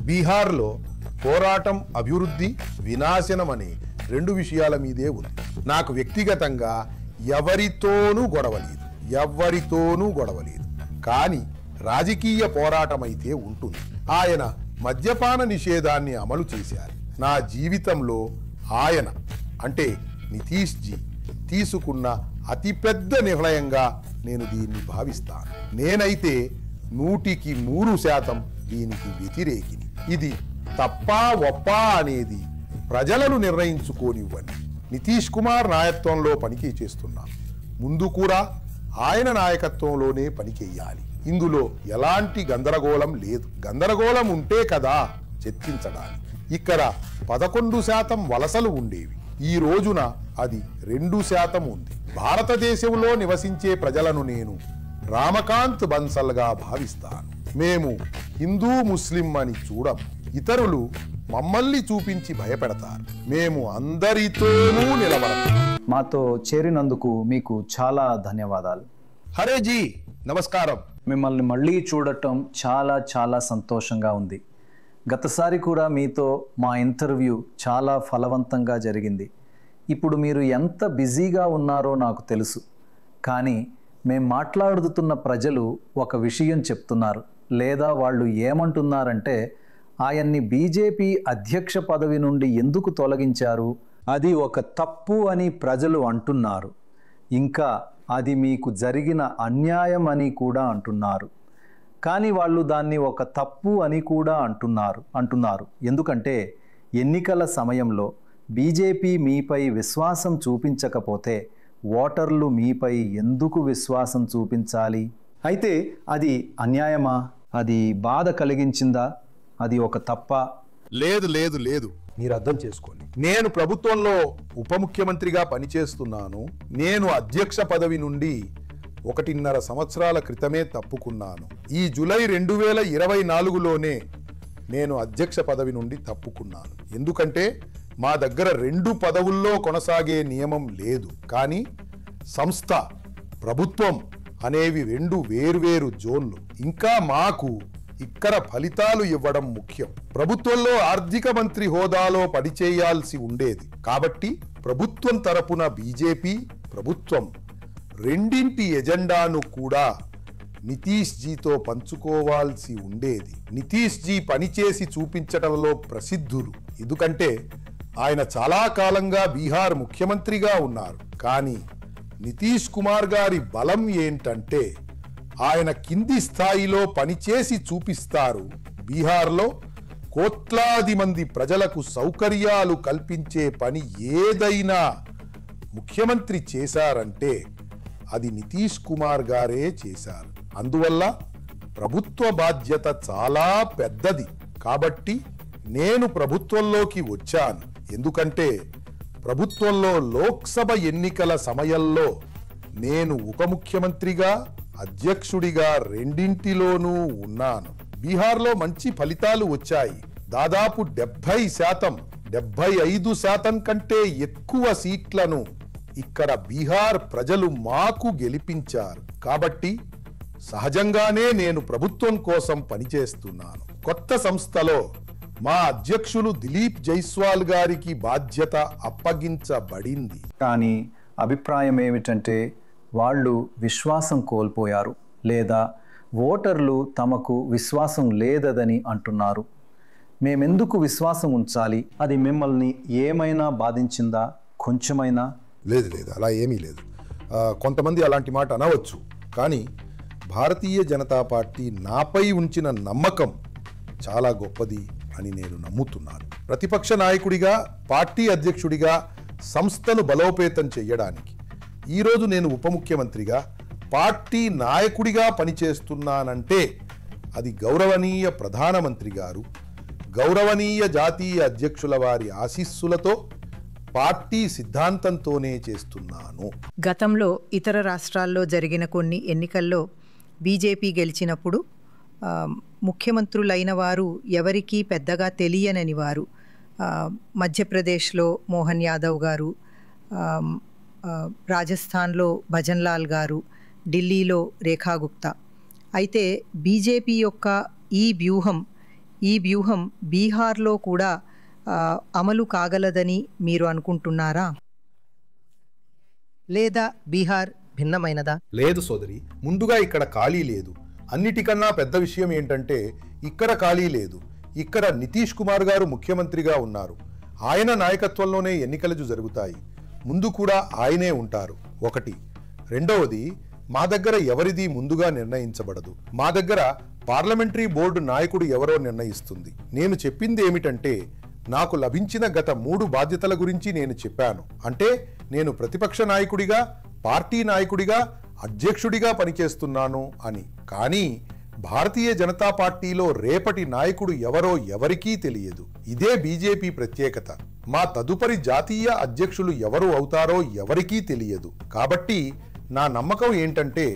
బీహార్లో పోరాటం అభివృద్ధి వినాశనం అనే రెండు విషయాల మీదే ఉంది. నాకు వ్యక్తిగతంగా ఎవరితోనూ గొడవలేదు, కానీ రాజకీయ పోరాటం అయితే ఉంటుంది. ఆయన మద్యపాన నిషేధాన్ని అమలు చేశారు. నా జీవితంలో ఆయన అంటే నితీష్ జీ తీసుకున్న అతిపెద్ద నిర్ణయంగా నేను దీన్ని భావిస్తాను. నేనైతే 100% దీనికి వ్యతిరేకిని. ఇది తప్పా ఒప్పా అనేది ప్రజలను నిర్ణయించుకోనివ్వండి. నితీష్ కుమార్ నాయకత్వంలో పనికి చేస్తున్నాం. ముందు కూడా ఆయన నాయకత్వంలోనే పనిచేయాలి. ఇందులో ఎలాంటి గందరగోళం లేదు. గందరగోళం ఉంటే కదా చర్చించడానికి. ఇక్కడ 11% వలసలు ఉండేవి. ఈ రోజున అది 2% ఉంది. భారతదేశంలో నివసించే ప్రజలను నేను రామకాంత్ బన్సల్గా భావిస్తాను. మేము హిందూ ముస్లిం అని చూడం. ఇతరులు మమ్మల్ని చూపించి భయపెడతారు. మేము అందరితోనూ నిలబడతాం. మాతో చేరినందుకు మీకు చాలా ధన్యవాదాలు. హరే జీ నమస్కారం. మిమ్మల్ని మళ్ళీ చూడటం చాలా సంతోషంగా ఉంది. గతసారి కూడా మీతో మా ఇంటర్వ్యూ చాలా ఫలవంతంగా జరిగింది. ఇప్పుడు మీరు ఎంత బిజీగా ఉన్నారో నాకు తెలుసు, కానీ మేం మాట్లాడుతున్న ప్రజలు ఒక విషయం చెప్తున్నారు, లేదా వాళ్ళు ఏమంటున్నారంటే ఆయన్ని బీజేపీ అధ్యక్ష పదవి నుండి ఎందుకు తొలగించారు, అది ఒక తప్పు అని ప్రజలు అంటున్నారు. ఇంకా అది మీకు జరిగిన అన్యాయం అని కూడా అంటున్నారు. కానీ వాళ్ళు దాన్ని ఒక తప్పు అని కూడా అంటున్నారు. ఎందుకంటే ఎన్నికల సమయంలో బీజేపీ మీపై విశ్వాసం చూపించకపోతే ఓటర్లు మీపై ఎందుకు విశ్వాసం చూపించాలి? అయితే అది అన్యాయమా? అది బాధ కలిగించిందా? అది ఒక తప్పా? లేదు, మీరు అర్థం చేసుకోండి. నేను ప్రభుత్వంలో ఉప ముఖ్యమంత్రిగా పనిచేస్తున్నాను. నేను అధ్యక్ష పదవి నుండి 1.5 సంవత్సరాల క్రితమే తప్పుకున్నాను. ఈ జూలై 2024లోనే నేను అధ్యక్ష పదవి నుండి తప్పుకున్నాను. ఎందుకంటే మా దగ్గర 2 పదవుల్లో కొనసాగే నియమం లేదు. కానీ సంస్థ, ప్రభుత్వం అనేవి 2 వేర్వేరు జోన్లు. ఇంకా మాకు ఇక్కడ ఫలితాలు ఇవ్వడం ముఖ్యం. ప్రభుత్వంలో ఆర్థిక మంత్రి హోదాలో పనిచేయాల్సి ఉండేది. కాబట్టి ప్రభుత్వం తరపున బీజేపీ ప్రభుత్వం రెండింటి ఎజెండాను కూడా నితీష్ జీతో పంచుకోవాల్సి ఉండేది. నితీష్ జీ పనిచేసి చూపించడంలో ప్రసిద్ధులు. ఎందుకంటే ఆయన చాలా కాలంగా బీహార్ ముఖ్యమంత్రిగా ఉన్నారు. కానీ నితీష్ కుమార్ గారి బలం ఏంటంటే ఆయన కింది స్థాయిలో పనిచేసి చూపిస్తారు. బీహార్లో కోట్లాది మంది ప్రజలకు సౌకర్యాలు కల్పించే పని ఏదైనా ముఖ్యమంత్రి చేశారంటే అది నితీష్ కుమార్ గారే చేశారు. అందువల్ల ప్రభుత్వ బాధ్యత చాలా పెద్దది. కాబట్టి నేను ప్రభుత్వంలోకి వచ్చాను. ఎందుకంటే ప్రభుత్వంలో లోక్సభ ఎన్నికల సమయంలో నేను ఉప ముఖ్యమంత్రిగా, అధ్యక్షుడిగా రెండింటిలోనూ ఉన్నాను. బీహార్లో మంచి ఫలితాలు వచ్చాయి. దాదాపు 75% కంటే ఎక్కువ సీట్లను ఇక్కడ బీహార్ ప్రజలు మాకు గెలిపించారు. కాబట్టి సహజంగానే నేను ప్రభుత్వం కోసం పనిచేస్తున్నాను. కొత్త సంస్థలో మా అధ్యక్షులు దిలీప్ జైస్వాల్ గారికి బాధ్యత అప్పగించబడింది. కానీ అభిప్రాయం ఏమిటంటే వాళ్ళు విశ్వాసం కోల్పోయారు, లేదా ఓటర్లు తమకు విశ్వాసం లేదని అంటున్నారు. మేమెందుకు విశ్వాసం ఉంచాలి? అది మిమ్మల్ని ఏమైనా బాధించిందా? కొంచెమైనా? లేదు, అలా ఏమీ లేదు. కొంతమంది అలాంటి మాట అనవచ్చు. కానీ భారతీయ జనతా పార్టీ నాపై ఉంచిన నమ్మకం చాలా గొప్పది అని నేను నమ్ముతున్నాను. ప్రతిపక్ష నాయకుడిగా, పార్టీ అధ్యక్షుడిగా సంస్థను బలోపేతం చేయడానికి ఈరోజు నేను ఉప ముఖ్యమంత్రిగా, పార్టీ నాయకుడిగా పనిచేస్తున్నానంటే అది గౌరవనీయ ప్రధానమంత్రి గారు, గౌరవనీయ జాతీయ అధ్యక్షుల వారి ఆశీస్సులతో, పార్టీ సిద్ధాంతంతోనే చేస్తున్నాను. గతంలో ఇతర రాష్ట్రాల్లో జరిగిన కొన్ని ఎన్నికల్లో బీజేపీ గెలిచినప్పుడు ముఖ్యమంత్రులైన వారు ఎవరికీ పెద్దగా తెలియనని వారు. మధ్యప్రదేశ్లో మోహన్ యాదవ్ గారు, రాజస్థాన్లో భజన్లాల్ గారు, ఢిల్లీలో రేఖా గుప్తా. అయితే బీజేపీ యొక్క ఈ వ్యూహం ఈ వ్యూహం బీహార్లో కూడా అమలు కాగలదని మీరు అనుకుంటున్నారా? లేదా బీహార్ భిన్నమైనదా? లేదు సోదరి, ముందుగా ఇక్కడ ఖాళీ లేదు. అన్నిటికన్నా పెద్ద విషయం ఏంటంటే ఇక్కడ ఖాళీ లేదు. ఇక్కడ నితీష్ కుమార్ గారు ముఖ్యమంత్రిగా ఉన్నారు. ఆయన నాయకత్వంలోనే ఎన్నికలు జరుగుతాయి. ముందు కూడా ఆయనే ఉంటారు. ఒకటి. రెండవది, మా దగ్గర ఎవరిది ముందుగా నిర్ణయించబడదు. మా దగ్గర పార్లమెంటరీ బోర్డు నాయకుడు ఎవరో నిర్ణయిస్తుంది. నేను చెప్పింది ఏమిటంటే నాకు లభించిన గత 3 బాధ్యతల గురించి నేను చెప్పాను. అంటే నేను ప్రతిపక్ష నాయకుడిగా, పార్టీ నాయకుడిగా, అధ్యక్షుడిగా పనిచేస్తున్నాను అని. కానీ భారతీయ జనతా పార్టీలో రేపటి నాయకుడు ఎవరో ఎవరికీ తెలియదు. ఇదే బీజేపీ ప్రత్యేకత. మా తదుపరి జాతీయ అధ్యక్షులు ఎవరు అవుతారో ఎవరికీ తెలియదు. కాబట్టి నా నమ్మకం ఏంటంటే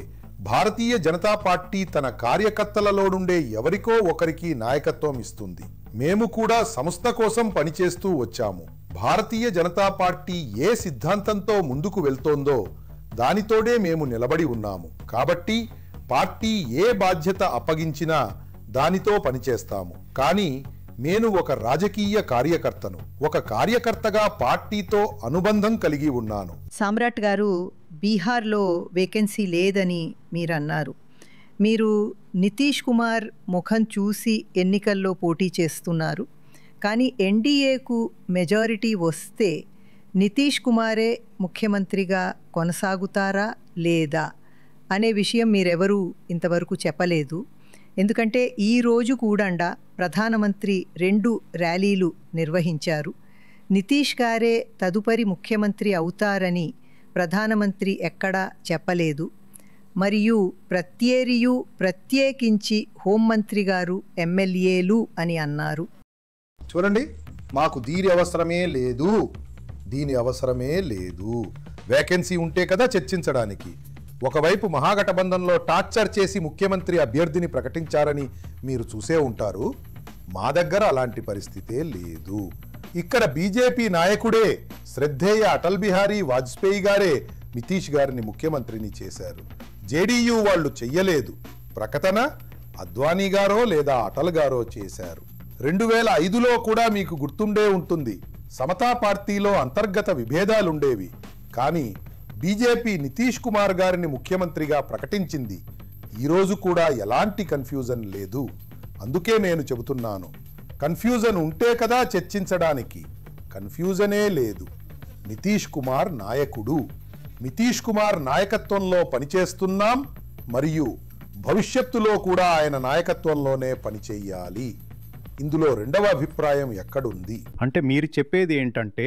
భారతీయ జనతా పార్టీ తన కార్యకర్తలలో నుండే ఎవరికో ఒకరికి నాయకత్వం ఇస్తుంది. మేము కూడా సంస్థ కోసం పనిచేస్తూ వచ్చాము. భారతీయ జనతా పార్టీ ఏ సిద్ధాంతంతో ముందుకు వెళ్తోందో దానితోనే మేము నిలబడి ఉన్నాము. కాబట్టి పార్టీ ఏ బాధ్యత అప్పగించినా దానితో పనిచేస్తాము. కానీ నేను ఒక రాజకీయ కార్యకర్తను. ఒక కార్యకర్తగా పార్టీతో అనుబంధం కలిగి ఉన్నాను. సామ్రాట్ గారు, బీహార్లో వేకెన్సీ లేదని మీరు అన్నారు. మీరు నితీష్ కుమార్ ముఖం చూసి ఎన్నికల్లో పోటీ చేస్తున్నారు. కానీ ఎన్డీఏకు మెజారిటీ వస్తే నితీష్ కుమారే ముఖ్యమంత్రిగా కొనసాగుతారా లేదా అనే విషయం మీరెవరూ ఇంతవరకు చెప్పలేదు. ఎందుకంటే ఈరోజు కూడా ప్రధానమంత్రి 2 ర్యాలీలు నిర్వహించారు. నితీష్ గారే తదుపరి ముఖ్యమంత్రి అవుతారని ప్రధానమంత్రి ఎక్కడా చెప్పలేదు. మరియు ప్రత్యేకించి హోంమంత్రి గారు ఎమ్మెల్యేలు అని అన్నారు. చూడండి, మాకు దీని అవసరమే లేదు. వేకెన్సీ ఉంటే కదా చర్చించడానికి. ఒకవైపు మహాగఠబంధన్లో టార్చర్ చేసి ముఖ్యమంత్రి అభ్యర్థిని ప్రకటించారని మీరు చూసే ఉంటారు. మా దగ్గర అలాంటి పరిస్థితే లేదు. ఇక్కడ బీజేపీ నాయకుడే, శ్రద్ధేయ అటల్ బిహారీ వాజ్పేయి గారే నితీష్ గారిని ముఖ్యమంత్రిని చేశారు. జేడీయూ వాళ్ళు చెయ్యలేదు. ప్రకటన అద్వానీ గారో లేదా అటల్ గారో చేశారు. 2005లో కూడా మీకు గుర్తుండే ఉంటుంది. సమతా పార్టీలో అంతర్గత విభేదాలుండేవి. కానీ బీజేపీ నితీష్ కుమార్ గారిని ముఖ్యమంత్రిగా ప్రకటించింది. ఈరోజు కూడా ఎలాంటి కన్ఫ్యూజన్ లేదు. అందుకే నేను చెబుతున్నాను, కన్ఫ్యూజన్ ఉంటే కదా చర్చించడానికి. కన్ఫ్యూజనే లేదు. నితీష్ కుమార్ నాయకుడు. నితీష్ కుమార్ నాయకత్వంలో పనిచేస్తున్నాం. మరియు భవిష్యత్తులో కూడా ఆయన నాయకత్వంలోనే పనిచేయాలి. ఇందులో రెండవ అభిప్రాయం ఎక్కడుంది? అంటే మీరు చెప్పేది ఏంటంటే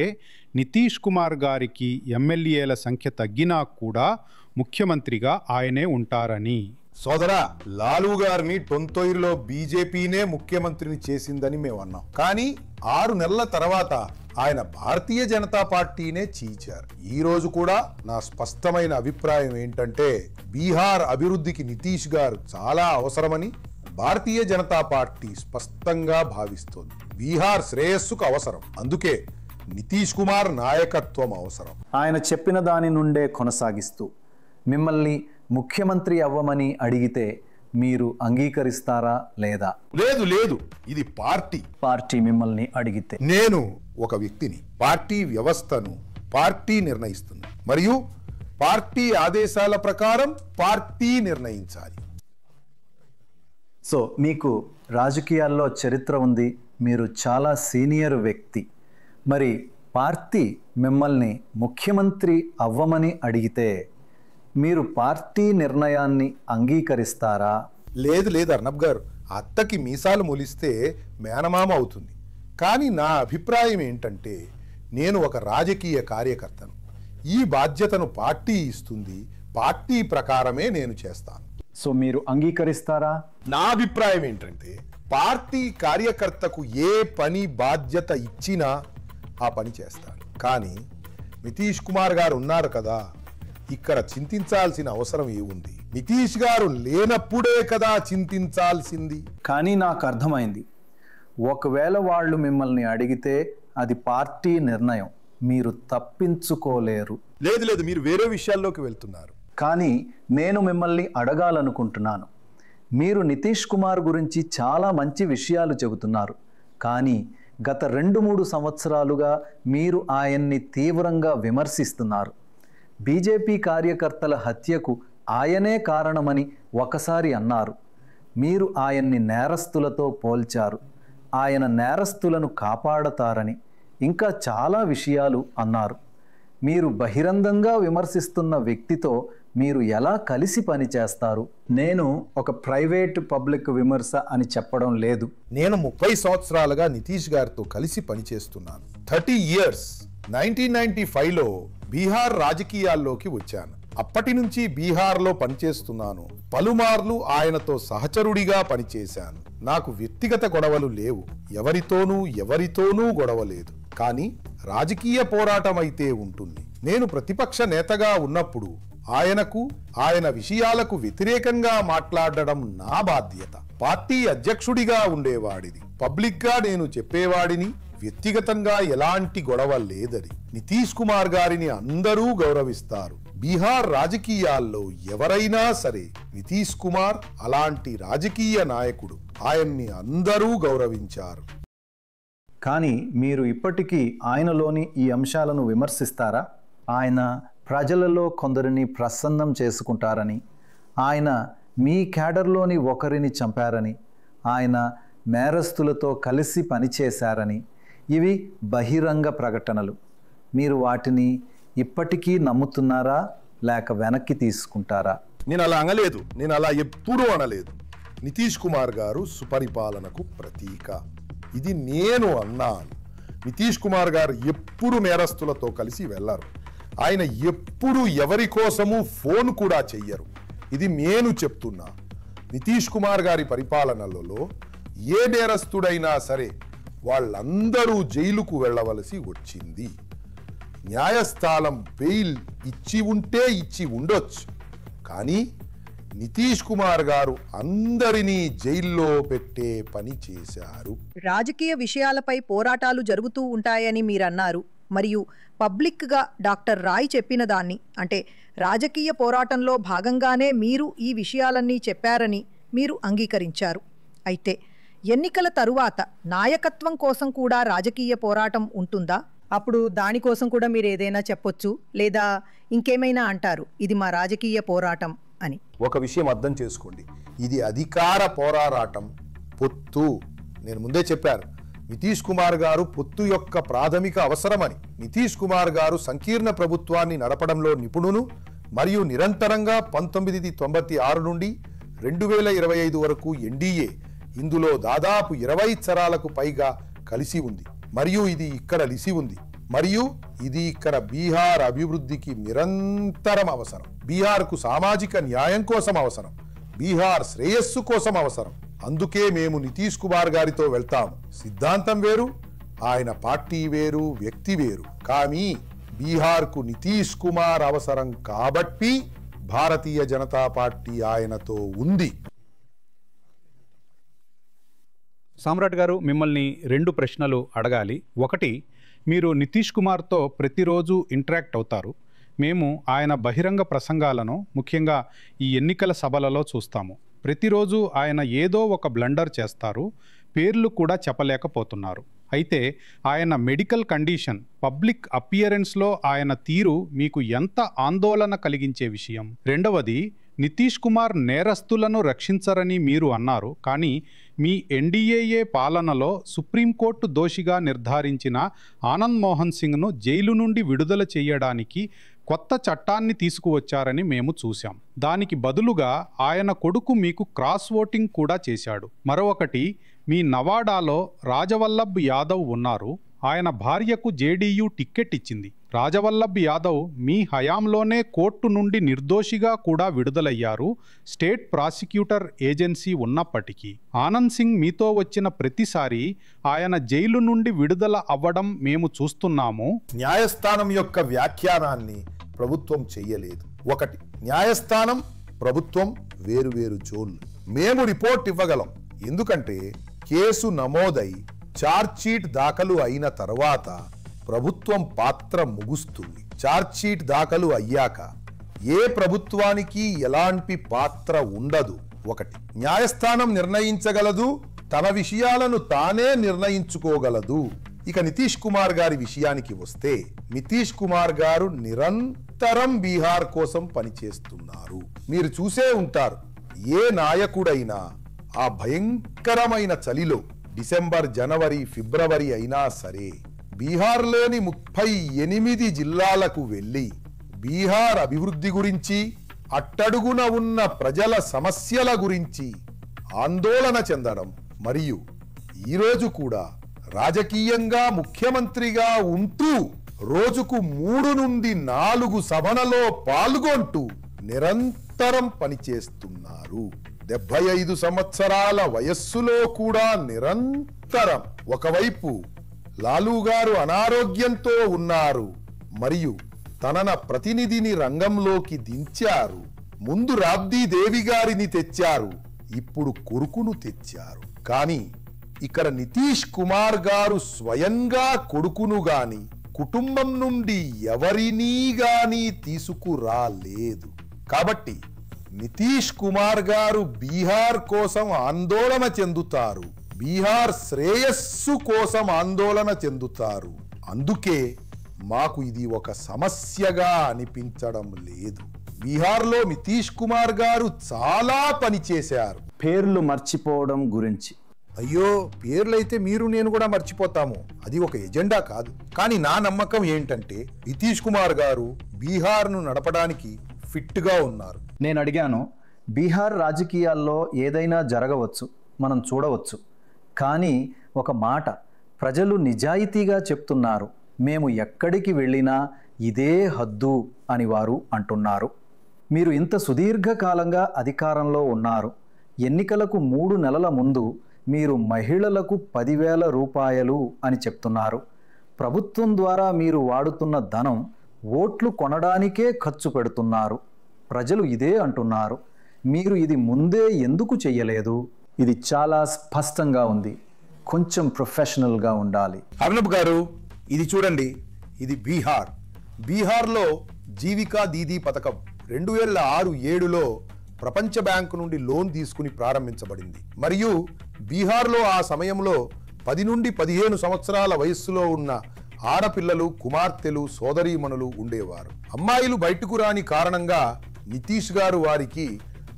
నితీష్ కుమార్ గారికి ఎమ్మెల్యేల సంఖ్య తగ్గినా కూడా ముఖ్యమంత్రిగా ఆయనే ఉంటారని. సోదరా, లాలూ గారిని 1997లో బీజేపీనే ముఖ్యమంత్రిని చేసిందని మేము అన్నాం. కానీ 6 నెలల తర్వాత ఆయన భారతీయ జనతా పార్టీనే చీల్చారు. ఈ రోజు కూడా నా స్పష్టమైన అభిప్రాయం ఏంటంటే బీహార్ అభివృద్ధికి నితీష్ గారు చాలా అవసరమని భారతీయ జనతా పార్టీ స్పష్టంగా భావిస్తోంది. బీహార్ శ్రేయస్సుకు అవసరం. అందుకే నితీష్ కుమార్ నాయకత్వం అవసరం. ఆయన చెప్పిన దాని నుండే కొనసాగిస్తూ మిమ్మల్ని ముఖ్యమంత్రి అవ్వమని అడిగితే మీరు అంగీకరిస్తారా లేదా? లేదు. ఇది పార్టీ మిమ్మల్ని అడిగితే నేను ఒక వ్యక్తిని. పార్టీ వ్యవస్థను పార్టీ నిర్ణయిస్తుంది. మరియు పార్టీ ఆదేశాల ప్రకారం పార్టీ నిర్ణయించాలి. సో మీకు రాజకీయాల్లో చరిత్ర ఉంది. మీరు చాలా సీనియర్ వ్యక్తి. మరి పార్టీ మిమ్మల్ని ముఖ్యమంత్రి అవ్వమని అడిగితే మీరు పార్టీ నిర్ణయాన్ని అంగీకరిస్తారా? లేదు అర్నబ్ గారు, అత్తకి మీసాలు మొలిస్తే మేనమామ అవుతుంది. కానీ నా అభిప్రాయం ఏంటంటే నేను ఒక రాజకీయ కార్యకర్తను. ఈ బాధ్యతను పార్టీ ఇస్తుంది. పార్టీ ప్రకారమే నేను చేస్తాను. సో మీరు అంగీకరిస్తారా? నా అభిప్రాయం ఏంటంటే పార్టీ కార్యకర్తకు ఏ పని బాధ్యత ఇచ్చినా ఆ పని చేస్తాడు. కానీ నితీష్ కుమార్ గారు ఉన్నారు కదా, ఇక్కడ చింతించాల్సిన అవసరం ఏముంది? నితీష్ గారు లేనప్పుడే కదా చింతించాల్సింది. కానీ నాకు అర్థమైంది, ఒకవేళ వాళ్ళు మిమ్మల్ని అడిగితే అది పార్టీ నిర్ణయం, మీరు తప్పించుకోలేరు. లేదు, మీరు వేరే విషయాల్లోకి వెళ్తున్నారు. కానీ నేను మిమ్మల్ని అడగాలనుకుంటున్నాను, మీరు నితీష్ కుమార్ గురించి చాలా మంచి విషయాలు చెబుతున్నారు, కానీ గత 2-3 సంవత్సరాలుగా మీరు ఆయన్ని తీవ్రంగా విమర్శిస్తున్నారు. బీజేపీ కార్యకర్తల హత్యకు ఆయనే కారణమని ఒకసారి అన్నారు. మీరు ఆయన్ని నేరస్తులతో పోల్చారు. ఆయన నేరస్తులను కాపాడతారని ఇంకా చాలా విషయాలు అన్నారు. మీరు బహిరంగంగా విమర్శిస్తున్న వ్యక్తితో మీరు ఎలా కలిసి పనిచేస్తారు? నేను ఒక ప్రైవేట్ పబ్లిక్ విమర్శ అని చెప్పడం లేదు. నేను 30 సంవత్సరాలుగా నితీష్ గారితో కలిసి పనిచేస్తున్నాను. 30 ఇయర్స్. 1995లో బీహార్ రాజకీయాల్లోకి వచ్చాను. అప్పటి నుంచి బీహార్లో పనిచేస్తున్నాను. పలుమార్లు ఆయనతో సహచరుడిగా పనిచేశాను. నాకు వ్యక్తిగత గొడవలు లేవు. ఎవరితోనూ గొడవ లేదు. కానీ రాజకీయ పోరాటం అయితే ఉంటుంది. నేను ప్రతిపక్ష నేతగా ఉన్నప్పుడు ఆయన విషయాలకు వ్యతిరేకంగా మాట్లాడడం నా బాధ్యత. పార్టీ అధ్యక్షుడిగా ఉండేవాడిని. పబ్లిక్ గా నేను చెప్పేవాడిని, వ్యక్తిగతంగా ఎలాంటి గొడవ లేదని. నితీష్ కుమార్ గారిని అందరూ గౌరవిస్తారు. బీహార్ రాజకీయాల్లో ఎవరైనా సరే నితీష్ కుమార్ అలాంటి రాజకీయ నాయకుడు. ఆయన్ని అందరూ గౌరవించారు. కానీ మీరు ఇప్పటికీ ఆయనలోని ఈ అంశాలను విమర్శిస్తారా? ఆయన ప్రజలలో కొందరిని ప్రసన్నం చేసుకుంటారని, ఆయన మీ క్యాడర్లోని ఒకరిని చంపారని, ఆయన నేరస్తులతో కలిసి పనిచేశారని, ఇవి బహిరంగ ప్రకటనలు. మీరు వాటిని ఇప్పటికీ నమ్ముతున్నారా లేక వెనక్కి తీసుకుంటారా? నేను అలా అనలేదు. నేను అలా ఎప్పుడూ అనలేదు. నితీష్ కుమార్ గారు సుపరిపాలనకు ప్రతీక. ఇది నేను అన్నాను. నితీష్ కుమార్ గారు ఎప్పుడు నేరస్తులతో కలిసి వెళ్లరు. ఆయన ఎప్పుడు ఎవరి కోసము ఫోన్ కూడా చెయ్యరు. ఇది నేను చెప్తున్నా. నితీష్ కుమార్ గారి పరిపాలనలో ఏ నేరస్తుడైనా సరే వాళ్ళందరూ జైలుకు వెళ్ళవలసి వచ్చింది. న్యాయస్థానం బెయిల్ ఇచ్చి ఉంటే ఇచ్చి ఉండొచ్చు, కానీ నితీష్ కుమార్ గారు అందరినీ జైల్లో పెట్టే పని చేశారు. రాజకీయ విషయాలపై పోరాటాలు జరుగుతూ ఉంటాయని మీరన్నారు. మరియు పబ్లిక్గా డాక్టర్ రాయ్ చెప్పిన దాన్ని, అంటే రాజకీయ పోరాటంలో భాగంగానే మీరు ఈ విషయాలన్నీ చెప్పారని మీరు అంగీకరించారు. అయితే ఎన్నికల తరువాత నాయకత్వం కోసం కూడా రాజకీయ పోరాటం ఉంటుందా? అప్పుడు దానికోసం కూడా మీరు ఏదైనా చెప్పొచ్చు, లేదా ఇంకేమైనా అంటారు ఇది మా రాజకీయ పోరాటం అని. ఒక విషయం అర్థం చేసుకోండి, ఇది అధికార పోరాటం. పొత్తు నేను ముందే చెప్పాను. నితీష్ కుమార్ గారు పొత్తు యొక్క ప్రాథమిక అవసరమని. నితీష్ కుమార్ గారు సంకీర్ణ ప్రభుత్వాన్ని నడపడంలో నిపుణులు మరియు నిరంతరంగా 1996 నుండి 2025 వరకు ఎన్డీఏ ఇందులో దాదాపు 20 తరాలకు పైగా కలిసి ఉంది. మరియు ఇది ఇక్కడ లిసి ఉంది. మరియు ఇది ఇక్కడ బీహార్ అభివృద్ధికి నిరంతరం అవసరం. బీహార్కు సామాజిక న్యాయం కోసం అవసరం. బీహార్ శ్రేయస్సు కోసం అవసరం. అందుకే మేము నితీష్ కుమార్ గారితో వెళ్తాము. సిద్ధాంతం వేరు, ఆయన పార్టీ వేరు, వ్యక్తి వేరు. కానీ బీహార్కు నితీష్ కుమార్ అవసరం కాబట్టి భారతీయ జనతా పార్టీ ఆయనతో ఉంది. సామ్రాట్ గారు, మిమ్మల్ని 2 ప్రశ్నలు అడగాలి. ఒకటి, మీరు నితీష్ కుమార్తో ప్రతిరోజు ఇంటరాక్ట్ అవుతారు. మేము ఆయన బహిరంగ ప్రసంగాలను ముఖ్యంగా ఈ ఎన్నికల సభలలో చూస్తాము. ప్రతిరోజు ఆయన ఏదో ఒక బ్లండర్ చేస్తారు. పేర్లు కూడా చెప్పలేకపోతున్నారు. అయితే ఆయన మెడికల్ కండిషన్, పబ్లిక్ అపియరెన్స్లో ఆయన తీరు మీకు ఎంత ఆందోళన కలిగించే విషయం? రెండవది, నితీష్ కుమార్ నేరస్తులను రక్షించరని మీరు అన్నారు, కానీ మీ ఎన్డీఏఏ పాలనలో సుప్రీంకోర్టు దోషిగా నిర్ధారించిన ఆనంద్ మోహన్ సింగ్ను జైలు నుండి విడుదల చేయడానికి కొత్త చట్టాన్ని తీసుకువచ్చారని మేము చూశాం. దానికి బదులుగా ఆయన కొడుకు మీకు క్రాస్ ఓటింగ్ కూడా చేశాడు. మరొకటి, మీ నవాడాలో రాజవల్లభ్ యాదవ్ ఉన్నారు. ఆయన భార్యకు జేడీయూ టిక్కెట్ ఇచ్చింది. రాజవల్లభ్ యాదవ్ మీ హయాంలోనే కోర్టు నుండి నిర్దోషిగా కూడా విడుదలయ్యారు, స్టేట్ ప్రాసిక్యూటర్ ఏజెన్సీ ఉన్నప్పటికీ. ఆనంద్ సింగ్ మీతో వచ్చిన ప్రతిసారి ఆయన జైలు నుండి విడుదల అవ్వడం మేము చూస్తున్నాము. న్యాయస్థానం యొక్క వ్యాఖ్యానాన్ని ప్రభుత్వం చెయ్యలేదు. ఒకటి, న్యాయస్థానం ప్రభుత్వం వేరువేరు జోన్లు. మేము రిపోర్ట్ ఇవ్వగలం, ఎందుకంటే కేసు నమోదై ఛార్జ్షీట్ దాఖలు అయిన తర్వాత ప్రభుత్వం పాత్ర ముగుస్తుంది. ఛార్జ్షీట్ దాఖలు అయ్యాక ఏ ప్రభుత్వానికి ఎలాంటి పాత్ర ఉండదు. ఒకటి, న్యాయస్థానం నిర్ణయించగలదు, తన విషయాలను తానే నిర్ణయించుకోగలదు. ఇక నితీష్ కుమార్ గారి విషయానికి వస్తే, నితీష్ కుమార్ గారు నిరంతరం బీహార్ కోసం పనిచేస్తున్నారు. మీరు చూసే ఉంటారు, ఏ నాయకుడైనా ఆ భయంకరమైన చలిలో డిసెంబర్, జనవరి, ఫిబ్రవరి అయినా సరే బీహార్లోని 38 జిల్లాలకు వెళ్ళి బీహార్ అభివృద్ధి గురించి, అట్టడుగున ఉన్న ప్రజల సమస్యల గురించి ఆందోళన చెందడం, మరియు ఈరోజు కూడా రాజకీయంగా ముఖ్యమంత్రిగా ఉంటూ రోజుకు 3 నుండి 4 సభలలో పాల్గొంటూ నిరంతరం పనిచేస్తున్నారు. 75 సంవత్సరాల వయస్సులో కూడా నిరంతరం. ఒకవైపు లాలూ గారు అనారోగ్యంతో ఉన్నారు మరియు తనన ప్రతినిధిని రంగంలోకి దించారు. ముందు రాబ్డీ దేవి గారిని తెచ్చారు, ఇప్పుడు కొడుకును తెచ్చారు. కానీ ఇక్కడ నితీష్ కుమార్ గారు స్వయంగా కొడుకును గాని కుటుంబం నుండి ఎవరినీ గాని తీసుకురాలేదు. కాబట్టి నితీష్ కుమార్ గారు బీహార్ కోసం ఆందోళన చెందుతారు, బీహార్ శ్రేయస్సు కోసం ఆందోళన చెందుతారు. అందుకే మాకు ఇది ఒక సమస్యగా అనిపించడం లేదు. బీహార్లో నితీష్ కుమార్ గారు చాలా పని చేశారు. పేర్లు మర్చిపోవడం గురించి, అయ్యో, పేర్లైతే మీరు నేను కూడా మర్చిపోతాము, అది ఒక ఎజెండా కాదు. కానీ నా నమ్మకం ఏంటంటే నితీష్ కుమార్ గారు బీహార్ను నడపడానికి ఫిట్గా ఉన్నారు. నేను అడిగాను, బీహార్ రాజకీయాల్లో ఏదైనా జరగవచ్చు, మనం చూడవచ్చు. కానీ ఒక మాట ప్రజలు నిజాయితీగా చెప్తున్నారు, మేము ఎక్కడికి వెళ్ళినా ఇదే హద్దు అని వారు అంటున్నారు. మీరు ఇంత సుదీర్ఘకాలంగా అధికారంలో ఉన్నారు. ఎన్నికలకు 3 నెలల ముందు మీరు మహిళలకు 10,000 రూపాయలు అని చెప్తున్నారు. ప్రభుత్వం ద్వారా మీరు వాడుతున్న ధనం ఓట్లు కొనడానికే ఖర్చు పెడుతున్నారు. ప్రజలు ఇదే అంటున్నారు. మీరు ఇది ముందే ఎందుకు చెయ్యలేదు? ఇది చాలా స్పష్టంగా ఉంది. కొంచెం ప్రొఫెషనల్గా ఉండాలి. అర్నబ్ గారు, ఇది చూడండి, ఇది బీహార్. బీహార్లో జీవికా దీదీ పథకం 2006-07లో ప్రపంచ బ్యాంకు నుండి లోన్ తీసుకుని ప్రారంభించబడింది. మరియు బీహార్లో ఆ సమయంలో 10 నుండి 15 సంవత్సరాల వయస్సులో ఉన్న ఆడపిల్లలు, కుమార్తెలు, సోదరీమణులు ఉండేవారు. అమ్మాయిలు బయటకు రాని కారణంగా నితీష్ గారు వారికి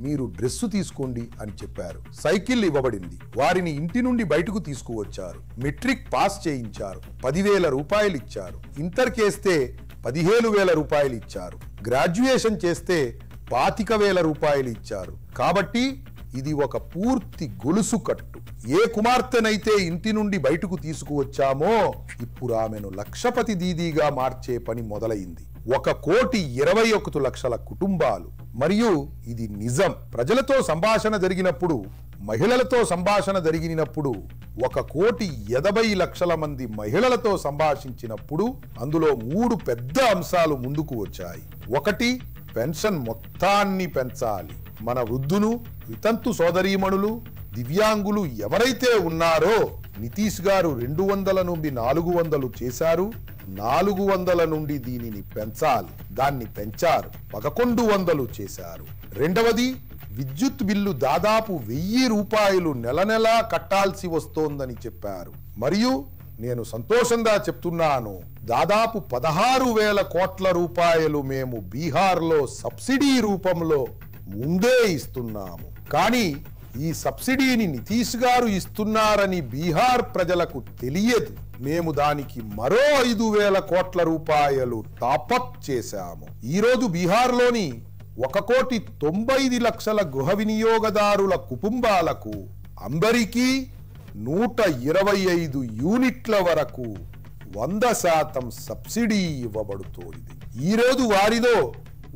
మీరు డ్రెస్సు తీసుకోండి అని చెప్పారు. సైకిల్ ఇవ్వబడింది. వారిని ఇంటి నుండి బయటకు తీసుకువచ్చారు. మెట్రిక్ పాస్ చేయించారు. 10,000 రూపాయలు ఇచ్చారు. ఇంటర్ చేస్తే 15,000 రూపాయలు ఇచ్చారు. గ్రాడ్యుయేషన్ చేస్తే 25,000 రూపాయలు ఇచ్చారు. కాబట్టి ఇది ఒక పూర్తి గొలుసు కట్టు. ఏ కుమార్తెనైతే ఇంటి నుండి బయటకు తీసుకువచ్చామో ఇప్పుడు ఆమెను లక్షపతి దీదీగా మార్చే పని మొదలైంది. 1,21,00,000 కుటుంబాలు. మరియు ఇది నిజం. ప్రజలతో సంభాషణ జరిగినప్పుడు, మహిళలతో సంభాషణ జరిగినప్పుడు 1,80,00,000 మంది మహిళలతో సంభాషించినప్పుడు అందులో 3 పెద్ద అంశాలు ముందుకు వచ్చాయి. 1, పెన్షన్ మొత్తాన్ని పెంచాలి. మన వృద్ధులు, వితంతు సోదరీమణులు, దివ్యాంగులు ఎవరైతే ఉన్నారో నితీష్ గారు 200 నుండి 400 చేశారు. 400 నుండి దీనిని పెంచాలి. దాన్ని పెంచారు. 1,100 చేశారు. రెండవది, విద్యుత్ బిల్లు దాదాపు 1,000 రూపాయలు నెల నెలా కట్టాల్సి వస్తోందని చెప్పారు. మరియు నేను సంతోషంగా చెప్తున్నాను, దాదాపు 16,000 కోట్ల రూపాయలు మేము బీహార్లో సబ్సిడీ రూపంలో ముందే ఇస్తున్నాము. కానీ ఈ సబ్సిడీని నితీష్ గారు ఇస్తున్నారని బీహార్ ప్రజలకు తెలియదు. మేము దానికి మరో 5,000 కోట్ల రూపాయలు టాపప్ చేశాము. ఈరోజు బీహార్లోని 1,90,00,000 గృహ వినియోగదారుల కుటుంబాలకు అందరికీ 125 యూనిట్ల వరకు 100% సబ్సిడీ ఇవ్వబడుతోంది. ఈరోజు వారిలో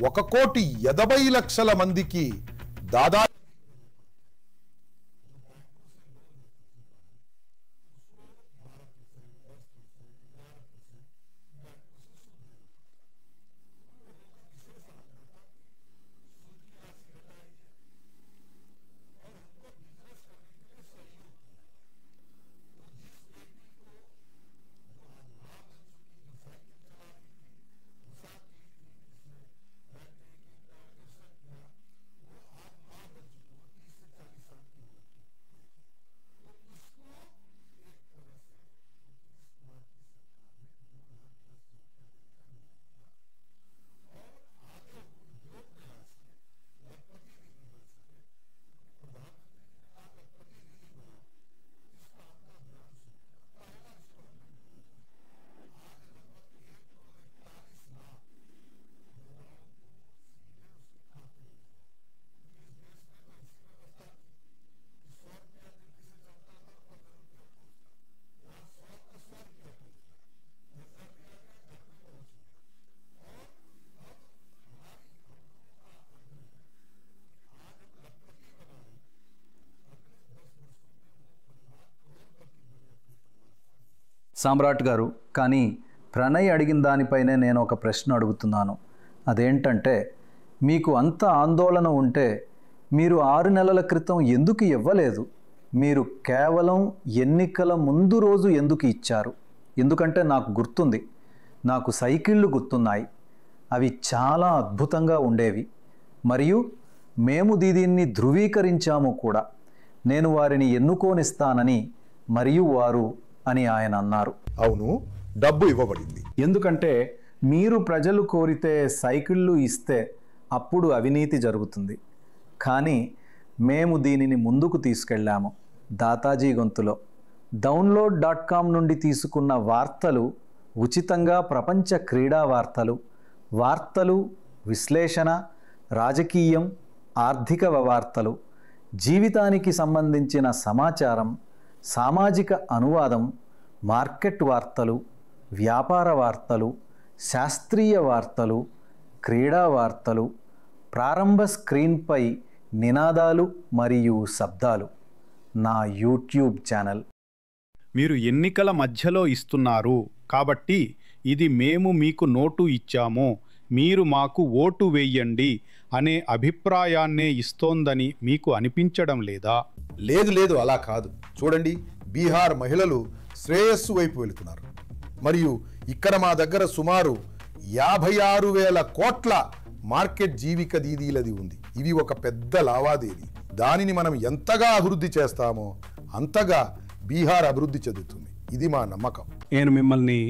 1,80,00,000 మందికి దాదాపు సామ్రాట్ గారు, కానీ ప్రణయ్ అడిగిన దానిపైనే నేను ఒక ప్రశ్న అడుగుతున్నాను. అదేంటంటే, మీకు అంత ఆందోళన ఉంటే మీరు 6 నెలల క్రితం ఎందుకు ఇవ్వలేదు? మీరు కేవలం ఎన్నికల ముందు రోజు ఎందుకు ఇచ్చారు? ఎందుకంటే నాకు గుర్తుంది, నాకు సైకిళ్ళు గుర్తున్నాయి. అవి చాలా అద్భుతంగా ఉండేవి. మరియు మేము దీన్ని ధృవీకరించాము కూడా. నేను వారిని ఎన్నుకోనిస్తానని మరియు వారు అని ఆయన అన్నారు. అవును, డబ్బు ఇవ్వబడింది. ఎందుకంటే మీరు ప్రజలు కోరితే సైకిళ్ళు ఇస్తే అప్పుడు అవినీతి జరుగుతుంది. కానీ మేము దీనిని ముందుకు తీసుకెళ్ళాము. దాతాజీ గొంతులో download.com నుండి తీసుకున్న వార్తలు ఉచితంగా ప్రపంచ క్రీడా వార్తలు, విశ్లేషణ, రాజకీయం, ఆర్థిక వార్తలు, జీవితానికి సంబంధించిన సమాచారం, సామాజిక అనువాదం, మార్కెట్ వార్తలు, వ్యాపార వార్తలు, శాస్త్రీయ వార్తలు, క్రీడా వార్తలు, ప్రారంభ స్క్రీన్పై నినాదాలు మరియు శబ్దాలు. నా యూట్యూబ్ ఛానల్. మీరు ఎన్నికల మధ్యలో ఇస్తున్నారు కాబట్టి ఇది మేము మీకు నోటు ఇచ్చాము, మీరు మాకు ఓటు వేయండి అనే అభిప్రాయాన్నే ఇస్తోందని మీకు అనిపించడం లేదా? లేదు, అలా కాదు. చూడండి, బీహార్ మహిళలు శ్రేయస్సు వైపు వెళుతున్నారు. మరియు ఇక్కడ మా దగ్గర సుమారు 56,000 కోట్ల మార్కెట్ జీవిక దీదీలది ఉంది. ఇవి ఒక పెద్ద లావాదేవీ. దానిని మనం ఎంతగా అభివృద్ధి చేస్తామో అంతగా బీహార్ అభివృద్ధి చెందుతుంది. ఇది మా నమ్మకం. నేను మిమ్మల్ని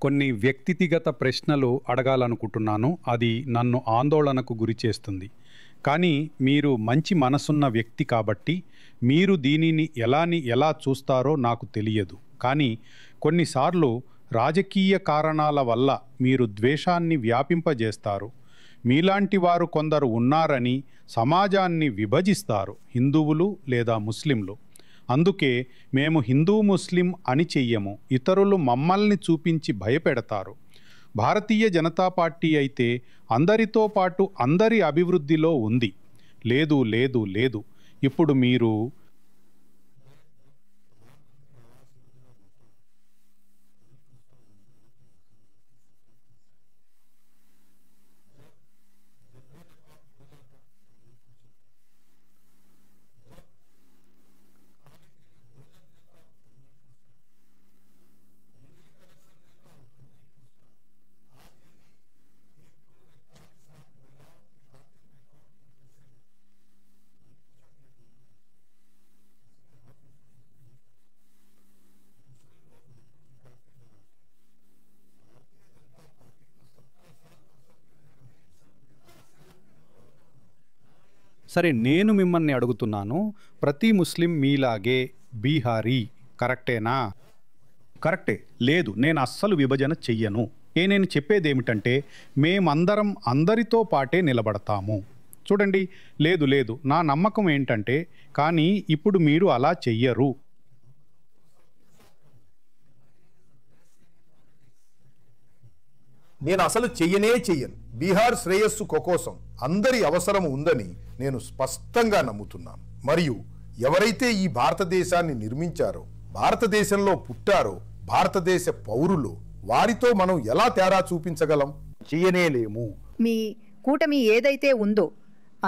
కొన్ని వ్యక్తిగత ప్రశ్నలు అడగాలనుకుంటున్నాను. అది నన్ను ఆందోళనకు గురి చేస్తుంది. కానీ మీరు మంచి మనసున్న వ్యక్తి కాబట్టి మీరు దీనిని ఎలా చూస్తారో నాకు తెలియదు. కానీ కొన్నిసార్లు రాజకీయ కారణాల వల్ల మీరు ద్వేషాన్ని వ్యాపింపజేస్తారు. మీలాంటి వారు కొందరు ఉన్నారని సమాజాన్ని విభజిస్తారు, హిందువులు లేదా ముస్లింలు. అందుకే మేము హిందూ ముస్లిం అని చెయ్యము. ఇతరులు మమ్మల్ని చూపించి భయపెడతారు. భారతీయ జనతా పార్టీ అయితే అందరితో పాటు అందరి అభివృద్ధిలో ఉంది. లేదు. ఇప్పుడు మీరు సరే, నేను మిమ్మల్ని అడుగుతున్నాను, ప్రతి ముస్లిం మీలాగే బీహారీ కరెక్టేనా? కరెక్టే. లేదు, నేను అస్సలు విభజన చెయ్యను. నేను చెప్పేదేమిటంటే మేమందరం అందరితో పాటే నిలబడతాము. చూడండి, లేదు, నా నమ్మకం ఏంటంటే, కానీ ఇప్పుడు మీరు అలా చెయ్యరు. నేను అసలు చెయ్యను. బీహార్ శ్రేయస్సు కోసం అందరి అవసరం ఉందని నేను స్పష్టంగా నమ్ముతున్నాను. మరియు ఎవరైతే ఈ భారతదేశాన్ని నిర్మించారో, భారతదేశంలో పుట్టారో, భారతదేశ పౌరులు, వారితో మనం ఎలా తేడా చూపించగలం? చెయ్యనేలేము. మీ కూటమి ఏదైతే ఉందో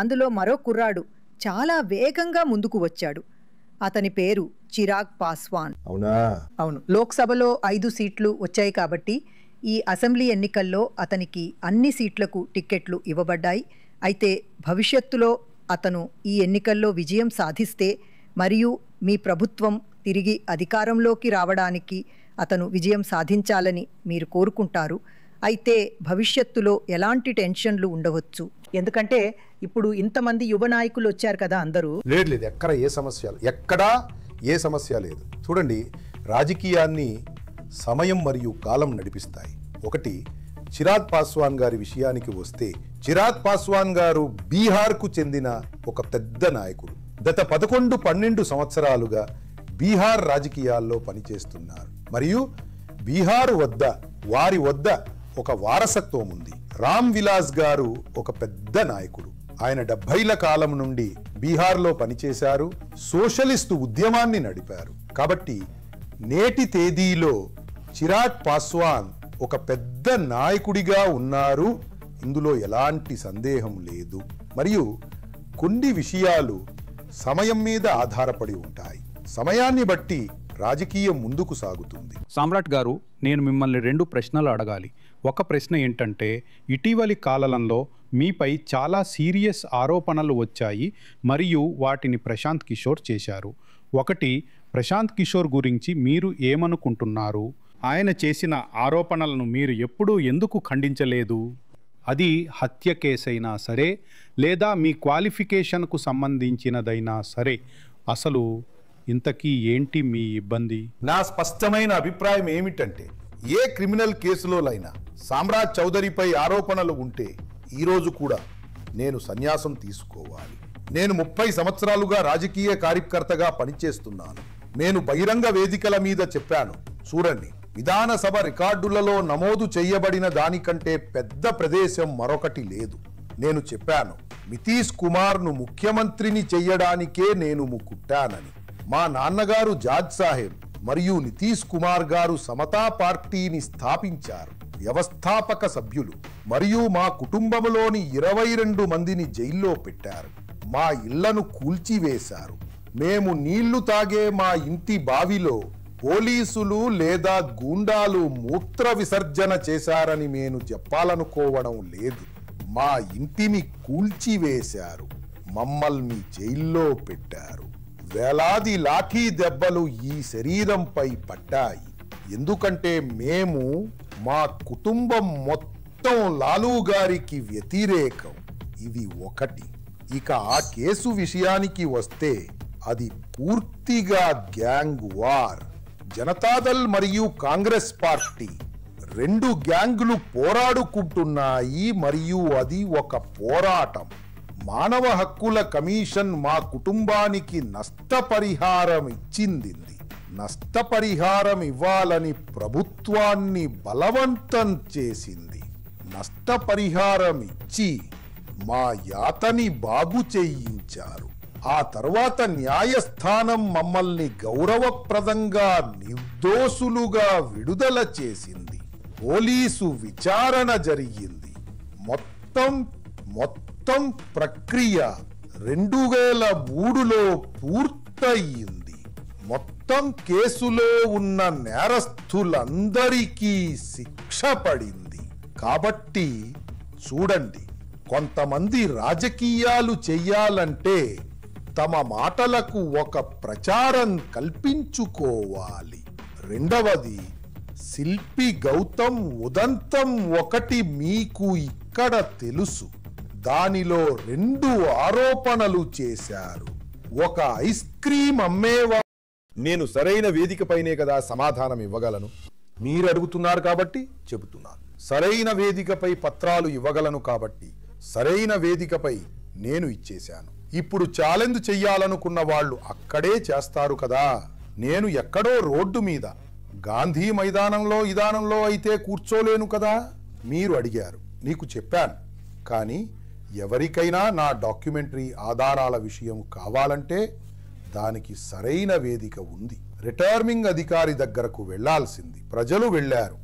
అందులో మరో కుర్రాడు చాలా వేగంగా ముందుకు వచ్చాడు. అతని పేరు చిరాగ్ పాస్వాన్. అవునా? అవును. లోక్సభలో 5 సీట్లు వచ్చాయి కాబట్టి ఈ అసెంబ్లీ ఎన్నికల్లో అతనికి అన్ని సీట్లకు టిక్కెట్లు ఇవ్వబడ్డాయి. అయితే భవిష్యత్తులో అతను ఈ ఎన్నికల్లో విజయం సాధిస్తే మరియు మీ ప్రభుత్వం తిరిగి అధికారంలోకి రావడానికి అతను విజయం సాధించాలని మీరు కోరుకుంటారు. అయితే భవిష్యత్తులో ఎలాంటి టెన్షన్లు ఉండవచ్చు? ఎందుకంటే ఇప్పుడు ఇంతమంది యువ నాయకులు వచ్చారు కదా అందరూ. లేదు, ఎక్కడా ఏ సమస్య లేదు. చూడండి, రాజకీయాన్ని సమయం మరియు కాలం నడిపిస్తాయి. ఒకటి, చిరాగ్ పాస్వాన్ గారి విషయానికి వస్తే, చిరాగ్ పాస్వాన్ గారు బీహార్కు చెందిన ఒక పెద్ద నాయకుడు. గత 11-12 సంవత్సరాలుగా బీహార్ రాజకీయాల్లో పనిచేస్తున్నారు. మరియు బీహార్ వారి వద్ద ఒక వారసత్వం ఉంది. రామ్ విలాస్ గారు ఒక పెద్ద నాయకుడు. ఆయన 70ల కాలం నుండి బీహార్లో పనిచేశారు. సోషలిస్టు ఉద్యమాన్ని నడిపారు. కాబట్టి నేటి తేదీలో చిరాగ్ పాస్వాన్ ఒక పెద్ద నాయకుడిగా ఉన్నారు, ఇందులో ఎలాంటి సందేహం లేదు. మరియు కొన్ని విషయాలు సమయం మీద ఆధారపడి ఉంటాయి. సమయాన్ని బట్టి రాజకీయం ముందుకు సాగుతుంది. సామ్రాట్ గారు, నేను మిమ్మల్ని 2 ప్రశ్నలు అడగాలి. ఒక ప్రశ్న ఏంటంటే, ఇటీవలి కాలంలో మీపై చాలా సీరియస్ ఆరోపణలు వచ్చాయి మరియు వాటిని ప్రశాంత్ కిషోర్ చేశారు. ఒకటి, ప్రశాంత్ కిషోర్ గురించి మీరు ఏమనుకుంటున్నారు? ఆయన చేసిన ఆరోపణలను మీరు ఎప్పుడూ ఎందుకు ఖండించలేదు? అది హత్య కేసైనా సరే లేదా మీ క్వాలిఫికేషన్కు సంబంధించినదైనా సరే, అసలు ఇంతకీ ఏంటి మీ ఇబ్బంది? నా స్పష్టమైన అభిప్రాయం ఏమిటంటే, ఏ క్రిమినల్ కేసులోనైనా సామ్రాట్ చౌదరిపై ఆరోపణలు ఉంటే ఈరోజు కూడా నేను సన్యాసం తీసుకోవాలి. నేను 30 సంవత్సరాలుగా రాజకీయ కార్యకర్తగా పనిచేస్తున్నాను. నేను బహిరంగ వేదికల మీద చెప్పాను, చూడండి, విధానసభ రికార్డులలో నమోదు చేయబడిన దానికంటే పెద్ద ప్రదేశం మరొకటి లేదు. నేను చెప్పాను, నితీష్ కుమార్ను ముఖ్యమంత్రిని చెయ్యడానికే నేను ముక్కుట్టానని. మా నాన్నగారు జాజ్ సాహెబ్ మరియు నితీష్ కుమార్ గారు సమతా పార్టీని స్థాపించారు, వ్యవస్థాపక సభ్యులు. మరియు మా కుటుంబంలోని 22 మందిని జైల్లో పెట్టారు. మా ఇళ్లను కూల్చివేశారు. మేము నీళ్లు తాగే మా ఇంటి బావిలో పోలీసులు లేదా గూండాలు మూత్ర విసర్జన చేశారని నేను చెప్పాలనుకోవడం లేదు. మా ఇంటిని కూల్చివేశారు, మమ్మల్ని జైల్లో పెట్టారు. వేలాది లాఠీ దెబ్బలు ఈ శరీరంపై పడ్డాయి. ఎందుకంటే మేము, మా కుటుంబం మొత్తం లాలూ గారికి వ్యతిరేకం. ఇది ఒకటి. ఇక ఆ కేసు విషయానికి వస్తే, అది పూర్తిగా గ్యాంగ్ వార్. జనతాదళ్ మరియు కాంగ్రెస్ పార్టీ 2 గ్యాంగులు పోరాడుకుంటున్నాయి మరియు అది ఒక పోరాటం. మానవ హక్కుల కమిషన్ మా కుటుంబానికి నష్టపరిహారం ఇచ్చింది. నష్టపరిహారం ఇవ్వాలని ప్రభుత్వాన్ని బలవంతం చేసింది. నష్టపరిహారం ఇచ్చి మా యాతని బాగు చేయించారు. ఆ తర్వాత న్యాయస్థానం మమ్మల్ని గౌరవప్రదంగా నిర్దోషులుగా విడుదల చేసింది. పోలీసు విచారణ జరిగింది. మొత్తం ప్రక్రియ 2003లో పూర్తయింది. మొత్తం కేసులో ఉన్న నేరస్తులందరికీ శిక్ష పడింది. కాబట్టి చూడండి, కొంతమంది రాజకీయాలు చెయ్యాలంటే తమ మాటలకు ఒక ప్రచారం కల్పించుకోవాలి. రెండవది, శిల్పి గౌతమ్ ఉదంతం ఒకటి మీకు ఇక్కడ తెలుసు. దానిలో 2 ఆరోపణలు చేశారు. ఒక ఐస్ క్రీమ్ అమ్మేవా. నేను సరైన వేదికపైనే కదా సమాధానం ఇవ్వగలను. మీరు అడుగుతున్నారు కాబట్టి చెబుతున్నాను. సరైన వేదికపై పత్రాలు ఇవ్వగలను కాబట్టి సరైన వేదికపై నేను ఇచ్చేశాను. ఇప్పుడు ఛాలెంజ్ చెయ్యాలనుకున్న వాళ్ళు అక్కడే చేస్తారు కదా. నేను ఎక్కడో రోడ్డు మీద గాంధీ మైదానంలో అయితే కూర్చోలేను కదా. మీరు అడిగారు, నీకు చెప్పాను. కానీ ఎవరికైనా నా డాక్యుమెంటరీ ఆధారాల విషయం కావాలంటే దానికి సరైన వేదిక ఉంది. రిటర్నింగ్ అధికారి దగ్గరకు వెళ్లాల్సింది. ప్రజలు వెళ్లారు,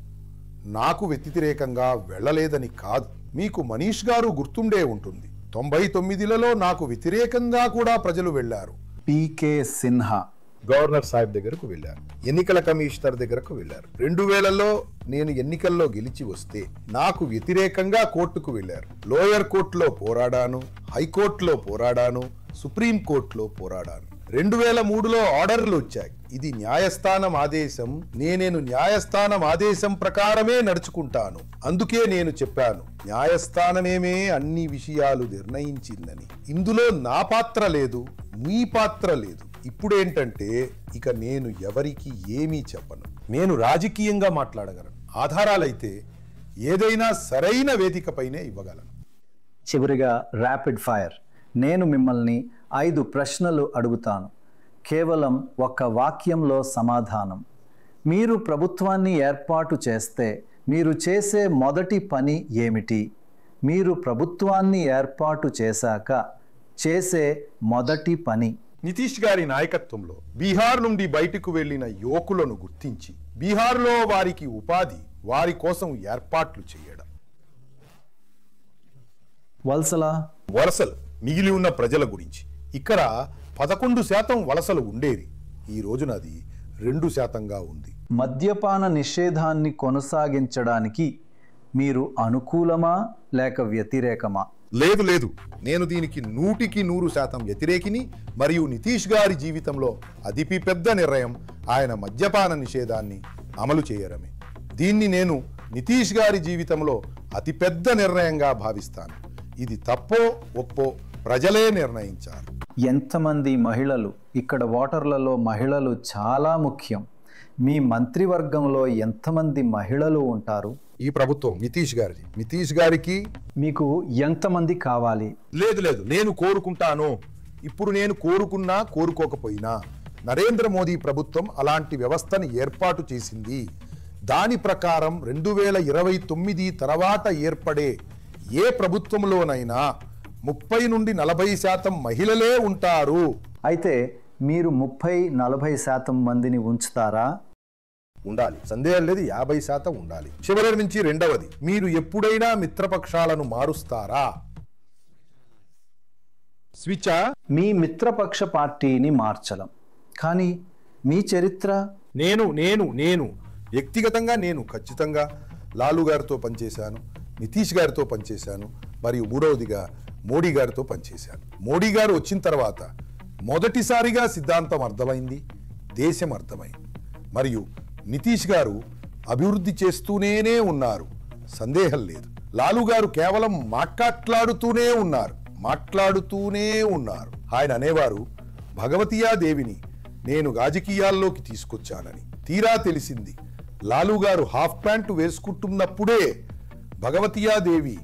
నాకు వ్యతిరేకంగా వెళ్ళలేదని కాదు. మీకు మనీష్ గారు గుర్తుండే ఉంటుంది, 99లలో నాకు వ్యతిరేకంగా కూడా ప్రజలు వెళ్లారు. పీకే సిన్హా గవర్నర్ సాహెబ్ దగ్గరకు వెళ్లారు, ఎన్నికల కమిషనర్ దగ్గరకు వెళ్లారు. 2000లో నేను ఎన్నికల్లో గెలిచి వస్తే నాకు వ్యతిరేకంగా కోర్టుకు వెళ్లారు. లోయర్ కోర్టులో పోరాడాను, హైకోర్టులో పోరాడాను, సుప్రీం కోర్టులో పోరాడాను. 2003లో ఆర్డర్లు వచ్చాయి. ఇది న్యాయస్థానం ఆదేశం. నేను న్యాయస్థానం ఆదేశం ప్రకారమే నడుచుకుంటాను. అందుకే నేను చెప్పాను, న్యాయస్థానమేమే అన్ని విషయాలు నిర్ణయించిందని. ఇందులో నా పాత్ర లేదు, మీ పాత్ర లేదు. ఇప్పుడేంటంటే ఇక నేను ఎవరికి ఏమీ చెప్పను. నేను రాజకీయంగా మాట్లాడగలను. ఆధారాలైతే ఏదైనా సరైన వేదికపైనే ఇవ్వగలను. చివరిగా ర్యాపిడ్ ఫైర్. నేను మిమ్మల్ని 5 ప్రశ్నలు అడుగుతాను. కేవలం ఒక వాక్యంలో సమాధానం. మీరు ప్రభుత్వాన్ని ఏర్పాటు చేస్తే మీరు చేసే మొదటి పని ఏమిటి? మీరు ప్రభుత్వాన్ని ఏర్పాటు చేశాక చేసే మొదటి పని. నితీష్ గారి నాయకత్వంలో బీహార్ నుండి బయటకు వెళ్లిన యువకులను గుర్తించి బీహార్లో వారికి ఉపాధి, వారి కోసం ఏర్పాట్లు చేయడం. వలసలు మిగిలి ఉన్న ప్రజల గురించి ఇక్కడ 11% వలసలు ఉండేవి. ఈ రోజున అది 2%గా ఉంది. మద్యపాన నిషేధాన్ని కొనసాగించడానికి మీరు అనుకూలమా లేక వ్యతిరేకమా? లేదు, నేను దీనికి 100% వ్యతిరేకిని. మరియు నితీష్ గారి జీవితంలో అతి పెద్ద నిర్ణయం ఆయన మద్యపాన నిషేధాన్ని అమలు చేయడమే. దీన్ని నేను నితీష్ గారి జీవితంలో అతిపెద్ద నిర్ణయంగా భావిస్తాను. ఇది తప్పో ఒప్పో ప్రజలే నిర్ణయించాలి. ఎంతమంది మహిళలు? ఇక్కడ ఓటర్లలో మహిళలు చాలా ముఖ్యం. మీ మంత్రివర్గంలో ఎంతమంది మహిళలు ఉంటారు? ఈ ప్రభుత్వం నితీష్ గారికి మీకు ఎంతమంది కావాలి? లేదు, నేను కోరుకుంటాను. ఇప్పుడు నేను కోరుకున్నా కోరుకోకపోయినా నరేంద్ర మోదీ ప్రభుత్వం అలాంటి వ్యవస్థను ఏర్పాటు చేసింది. దాని ప్రకారం 2029 తర్వాత ఏర్పడే ఏ ప్రభుత్వంలోనైనా 30 నుండి 40% మహిళలే ఉంటారు. అయితే మీరు 30-40% మందిని ఉంచుతారా? ఉండాలి, సందేహం లేదు. 50% ఉండాలి. చివరి నుంచి రెండవది, మీరు ఎప్పుడైనా మిత్రపక్షాలను మారుస్తారా? మీ మిత్రపక్ష పార్టీని మార్చడం. కానీ మీ చరిత్ర? నేను వ్యక్తిగతంగా నేను ఖచ్చితంగా లాలు గారితో పనిచేశాను, నితీష్ గారితో పనిచేశాను, మరియు మూడవదిగా మోడీ గారితో పనిచేశాను. మోడీ గారు వచ్చిన తర్వాత మొదటిసారిగా సిద్ధాంతం అర్థమైంది, దేశం అర్థమైంది. మరియు నితీష్ గారు అభివృద్ధి చేస్తూనే ఉన్నారు, సందేహం లేదు. లాలు గారు కేవలం మాట్లాడుతూనే ఉన్నారు. ఆయన అనేవారు, భగవతియా దేవిని నేను రాజకీయాల్లోకి తీసుకొచ్చానని. తీరా తెలిసింది లాలు గారు హాఫ్ ప్యాంటు వేసుకుంటున్నప్పుడే భగవతియా దేవి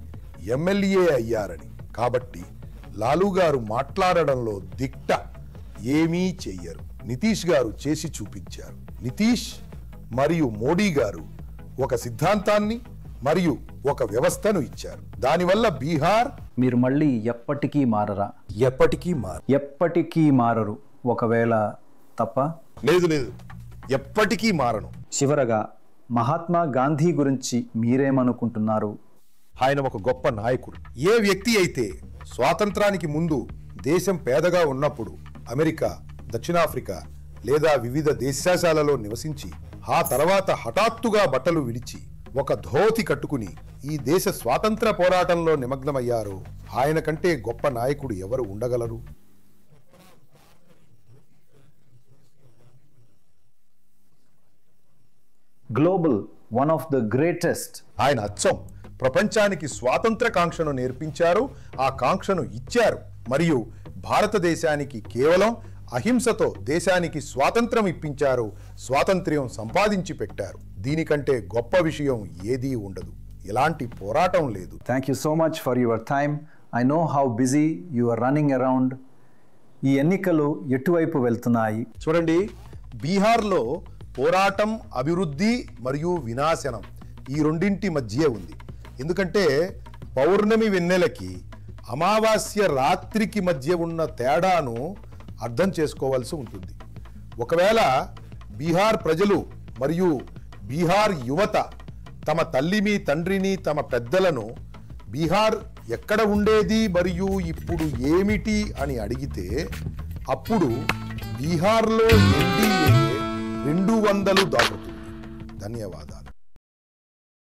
ఎమ్మెల్యే అయ్యారని. కాబట్టి లాలు గారు మాట్లాడడంలో దిట్ట, ఏమీ చెయ్యరు. నితీష్ గారు చేసి చూపించారు. నితీష్ మరియు మోడీ గారు ఒక సిద్ధాంతాన్ని మరియు ఒక వ్యవస్థను ఇచ్చారు. దానివల్ల బీహార్. మీరు మళ్ళీ ఎప్పటికీ మారరా? ఎప్పటికీ మారరు. ఒకవేళ తప్ప? లేదు, ఎప్పటికీ మారను. చివరగా మహాత్మా గాంధీ గురించి మీరేమనుకుంటున్నారు? ఆయన ఒక గొప్ప నాయకుడు. ఏ వ్యక్తి అయితే స్వాతంత్రానికి ముందు దేశం పేదగా ఉన్నప్పుడు అమెరికా, దక్షిణాఫ్రికా లేదా వివిధ దేశాలలో నివసించి ఆ తర్వాత హఠాత్తుగా బట్టలు విడిచి ఒక ధోతి కట్టుకుని ఈ దేశ స్వాతంత్ర పోరాటంలో నిమగ్నమయ్యారో ఆయన కంటే గొప్ప నాయకుడు ఎవరు ఉండగలరు? Global, one of the greatest. ఆయన అచ్చం ప్రపంచానికి స్వాతంత్ర కాంక్షను నేర్పించారు, ఆ కాంక్షను ఇచ్చారు. మరియు భారతదేశానికి కేవలం అహింసతో దేశానికి స్వాతంత్రం ఇప్పించారు, స్వాతంత్ర్యం సంపాదించి పెట్టారు. దీనికంటే గొప్ప విషయం ఏదీ ఉండదు. ఎలాంటి పోరాటం లేదు. Thank you so much for your time. I know how busy you are running around. ఈ ఎన్నికలు ఎటువైపు వెళ్తున్నాయి? చూడండి, బీహార్లో పోరాటం, అభివృద్ధి మరియు వినాశనం ఈ రెండింటి మధ్య ఉంది. ఎందుకంటే పౌర్ణమి వెన్నెలకి అమావాస్య రాత్రికి మధ్య ఉన్న తేడాను అర్థం చేసుకోవాల్సి ఉంటుంది. ఒకవేళ బీహార్ ప్రజలు మరియు బీహార్ యువత తమ తల్లిని, తండ్రిని, తమ పెద్దలను బీహార్ ఎక్కడ ఉండేది మరియు ఇప్పుడు ఏమిటి అని అడిగితే అప్పుడు బీహార్లో NDA 200 దాటుతుంది. ధన్యవాదాలు.